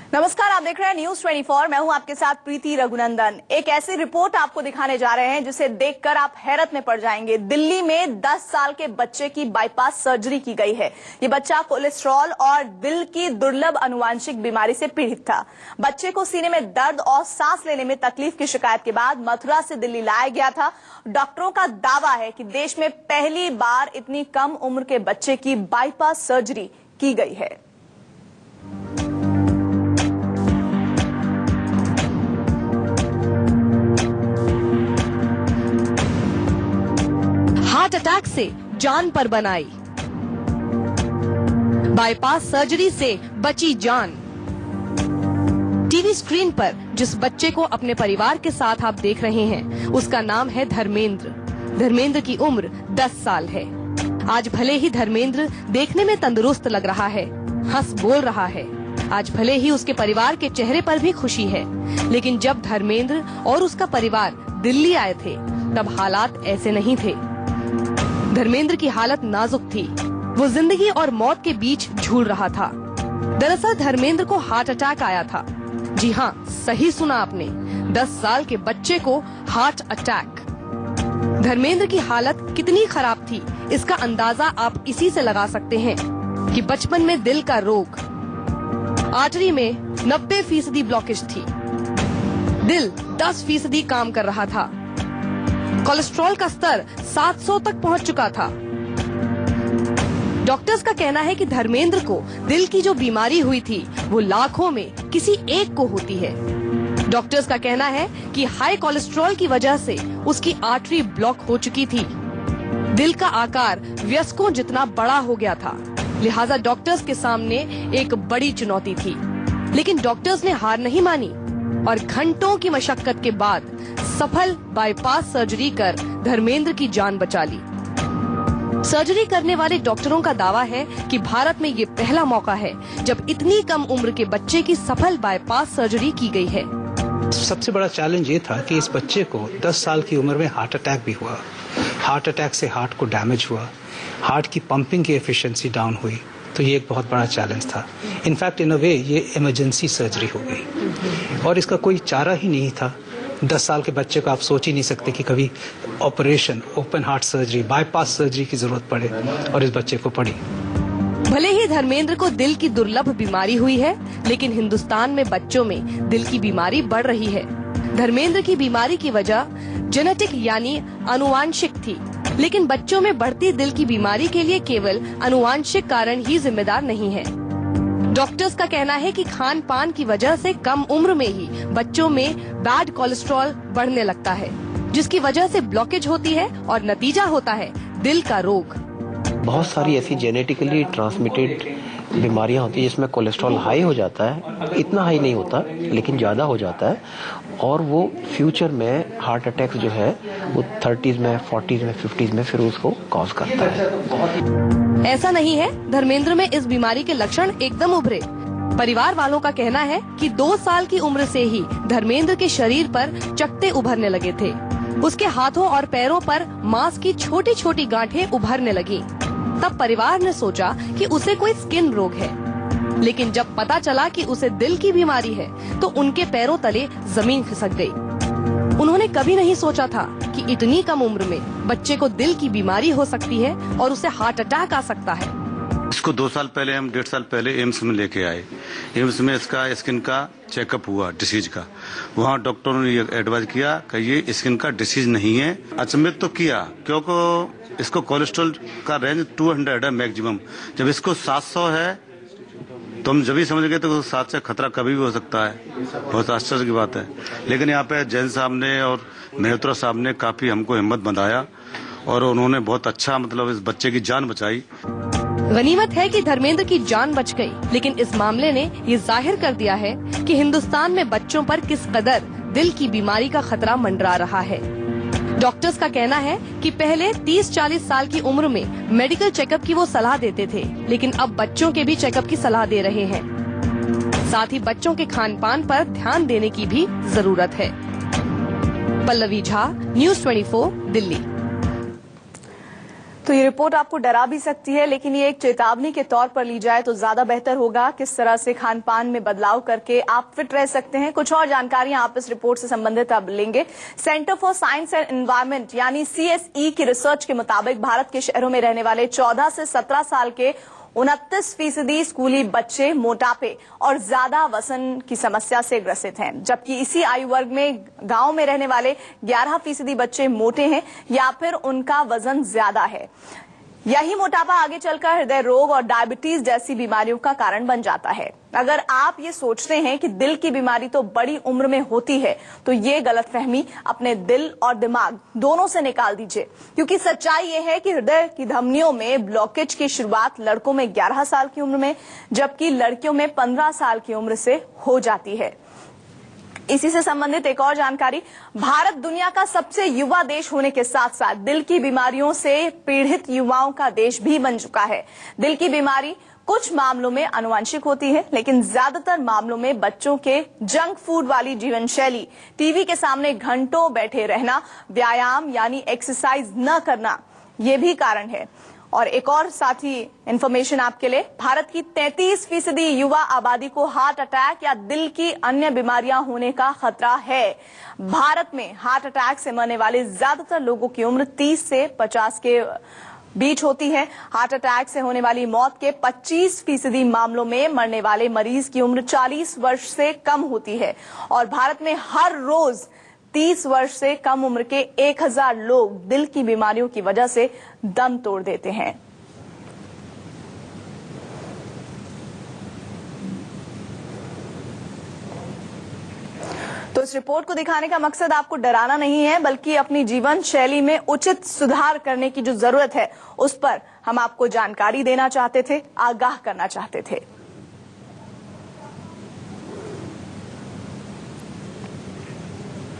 नमस्कार, आप देख रहे हैं न्यूज 24। मैं हूं आपके साथ प्रीति रघुनंदन। एक ऐसी रिपोर्ट आपको दिखाने जा रहे हैं जिसे देखकर आप हैरत में पड़ जाएंगे। दिल्ली में 10 साल के बच्चे की बाईपास सर्जरी की गई है। ये बच्चा कोलेस्ट्रॉल और दिल की दुर्लभ आनुवांशिक बीमारी से पीड़ित था। बच्चे को सीने में दर्द और सांस लेने में तकलीफ की शिकायत के बाद मथुरा से दिल्ली लाया गया था। डॉक्टरों का दावा है कि देश में पहली बार इतनी कम उम्र के बच्चे की बाईपास सर्जरी की गई है। हार्ट अटैक से जान पर बनाई, बाईपास सर्जरी से बची जान। टीवी स्क्रीन पर जिस बच्चे को अपने परिवार के साथ आप देख रहे हैं, उसका नाम है धर्मेंद्र। धर्मेंद्र की उम्र 10 साल है। आज भले ही धर्मेंद्र देखने में तंदुरुस्त लग रहा है, हंस बोल रहा है, आज भले ही उसके परिवार के चेहरे पर भी खुशी है, लेकिन जब धर्मेंद्र और उसका परिवार दिल्ली आए थे तब हालात ऐसे नहीं थे। धर्मेंद्र की हालत नाजुक थी। वो जिंदगी और मौत के बीच झूल रहा था। दरअसल धर्मेंद्र को हार्ट अटैक आया था। जी हाँ, सही सुना आपने, 10 साल के बच्चे को हार्ट अटैक। धर्मेंद्र की हालत कितनी खराब थी, इसका अंदाजा आप इसी से लगा सकते हैं कि बचपन में दिल का रोग, आर्टरी में 90% ब्लॉकेज थी, दिल 10% काम कर रहा था, कोलेस्ट्रॉल का स्तर 700 तक पहुंच चुका था। डॉक्टर्स का कहना है कि धर्मेंद्र को दिल की जो बीमारी हुई थी वो लाखों में किसी एक को होती है। डॉक्टर्स का कहना है कि हाई कोलेस्ट्रॉल की वजह से उसकी आर्टरी ब्लॉक हो चुकी थी। दिल का आकार वयस्कों जितना बड़ा हो गया था, लिहाजा डॉक्टर्स के सामने एक बड़ी चुनौती थी। लेकिन डॉक्टर्स ने हार नहीं मानी और घंटों की मशक्कत के बाद सफल बाईपास सर्जरी कर धर्मेंद्र की जान बचा ली। सर्जरी करने वाले डॉक्टरों का दावा है कि भारत में ये पहला मौका है जब इतनी कम उम्र के बच्चे की सफल बाईपास सर्जरी की गई है। सबसे बड़ा चैलेंज ये था कि इस बच्चे को 10 साल की उम्र में हार्ट अटैक भी हुआ। हार्ट अटैक से हार्ट को डैमेज हुआ, हार्ट की पंपिंग की एफिशिएंसी डाउन हुई, तो ये एक बहुत बड़ा चैलेंज था। इनफैक्ट इन अ वे ये इमरजेंसी सर्जरी हो गई और इसका कोई चारा ही नहीं था। 10 साल के बच्चे को आप सोच ही नहीं सकते कि कभी operation, open heart surgery, bypass surgery की जरूरत पड़े, और इस बच्चे को पड़ी। भले ही धर्मेंद्र को दिल की दुर्लभ बीमारी हुई है, लेकिन हिंदुस्तान में बच्चों में दिल की बीमारी बढ़ रही है। धर्मेंद्र की बीमारी की वजह जेनेटिक यानी आनुवांशिक थी, लेकिन बच्चों में बढ़ती दिल की बीमारी के लिए केवल आनुवांशिक कारण ही जिम्मेदार नहीं है। डॉक्टर्स का कहना है कि खान पान की वजह से कम उम्र में ही बच्चों में बैड कोलेस्ट्रॉल बढ़ने लगता है, जिसकी वजह से ब्लॉकेज होती है और नतीजा होता है दिल का रोग। बहुत सारी ऐसी जेनेटिकली ट्रांसमिटेड बीमारियां होती है जिसमें कोलेस्ट्रॉल हाई हो जाता है, इतना हाई नहीं होता लेकिन ज्यादा हो जाता है, और वो फ्यूचर में हार्ट अटैक जो है वो 30s में, 40s में, 50s में फिर उसको कॉज करता है। ऐसा नहीं है, धर्मेंद्र में इस बीमारी के लक्षण एकदम उभरे। परिवार वालों का कहना है कि 2 साल की उम्र से ही धर्मेंद्र के शरीर पर चकत्ते उभरने लगे थे। उसके हाथों और पैरों पर मांस की छोटी छोटी गांठें उभरने लगी। तब परिवार ने सोचा कि उसे कोई स्किन रोग है, लेकिन जब पता चला कि उसे दिल की बीमारी है तो उनके पैरों तले जमीन खिसक गई। उन्होंने कभी नहीं सोचा था कि इतनी कम उम्र में बच्चे को दिल की बीमारी हो सकती है और उसे हार्ट अटैक आ सकता है। इसको 2 साल पहले, हम 1.5 साल पहले एम्स में लेके आए। एम्स में इसका स्किन का चेकअप हुआ, डिसीज का। वहाँ डॉक्टरों ने ये एडवाइज किया कि ये स्किन का डिसीज नहीं है। अचंभित तो किया, क्योंकि इसको कोलेस्ट्रॉल का रेंज 200 है मैक्सिमम। जब इसको 700 है तो हम जब ही समझ गए तो 7 से खतरा कभी भी हो सकता है। बहुत आश्चर्य की बात है। लेकिन यहाँ पे जैन साहब ने और मेहत्रा साहब ने काफी हमको हिम्मत बंधाया और उन्होंने बहुत अच्छा इस बच्चे की जान बचाई। गनीमत है कि धर्मेंद्र की जान बच गई, लेकिन इस मामले ने ये जाहिर कर दिया है कि हिंदुस्तान में बच्चों पर किस कदर दिल की बीमारी का खतरा मंडरा रहा है। डॉक्टर्स का कहना है कि पहले 30-40 साल की उम्र में मेडिकल चेकअप की वो सलाह देते थे, लेकिन अब बच्चों के भी चेकअप की सलाह दे रहे हैं। साथ ही बच्चों के खान पान पर ध्यान देने की भी जरूरत है। पल्लवी झा, न्यूज 24, दिल्ली। तो ये रिपोर्ट आपको डरा भी सकती है, लेकिन ये एक चेतावनी के तौर पर ली जाए तो ज्यादा बेहतर होगा। किस तरह से खान पान में बदलाव करके आप फिट रह सकते हैं, कुछ और जानकारियां आप इस रिपोर्ट से संबंधित अब लेंगे। Centre for science and environment यानी CSE की रिसर्च के मुताबिक भारत के शहरों में रहने वाले 14 से 17 साल के 29% स्कूली बच्चे मोटापे और ज्यादा वजन की समस्या से ग्रसित हैं, जबकि इसी आयु वर्ग में गांव में रहने वाले 11% बच्चे मोटे हैं या फिर उनका वजन ज्यादा है। यही मोटापा आगे चलकर हृदय रोग और डायबिटीज जैसी बीमारियों का कारण बन जाता है। अगर आप ये सोचते हैं कि दिल की बीमारी तो बड़ी उम्र में होती है, तो ये गलतफहमी अपने दिल और दिमाग दोनों से निकाल दीजिए, क्योंकि सच्चाई ये है कि हृदय की धमनियों में ब्लॉकेज की शुरुआत लड़कों में 11 साल की उम्र में, जबकि लड़कियों में 15 साल की उम्र से हो जाती है। इसी से संबंधित एक और जानकारी, भारत दुनिया का सबसे युवा देश होने के साथ साथ दिल की बीमारियों से पीड़ित युवाओं का देश भी बन चुका है। दिल की बीमारी कुछ मामलों में आनुवंशिक होती है, लेकिन ज्यादातर मामलों में बच्चों के जंक फूड वाली जीवन शैली, टीवी के सामने घंटों बैठे रहना, व्यायाम यानी एक्सरसाइज न करना, ये भी कारण है। और एक और साथी इंफॉर्मेशन आपके लिए, भारत की 33% युवा आबादी को हार्ट अटैक या दिल की अन्य बीमारियां होने का खतरा है। भारत में हार्ट अटैक से मरने वाले ज्यादातर लोगों की उम्र 30 से 50 के बीच होती है। हार्ट अटैक से होने वाली मौत के 25% मामलों में मरने वाले मरीज की उम्र 40 वर्ष से कम होती है और भारत में हर रोज 30 वर्ष से कम उम्र के 1000 लोग दिल की बीमारियों की वजह से दम तोड़ देते हैं। तो इस रिपोर्ट को दिखाने का मकसद आपको डराना नहीं है, बल्कि अपनी जीवन शैली में उचित सुधार करने की जो जरूरत है उस पर हम आपको जानकारी देना चाहते थे, आगाह करना चाहते थे।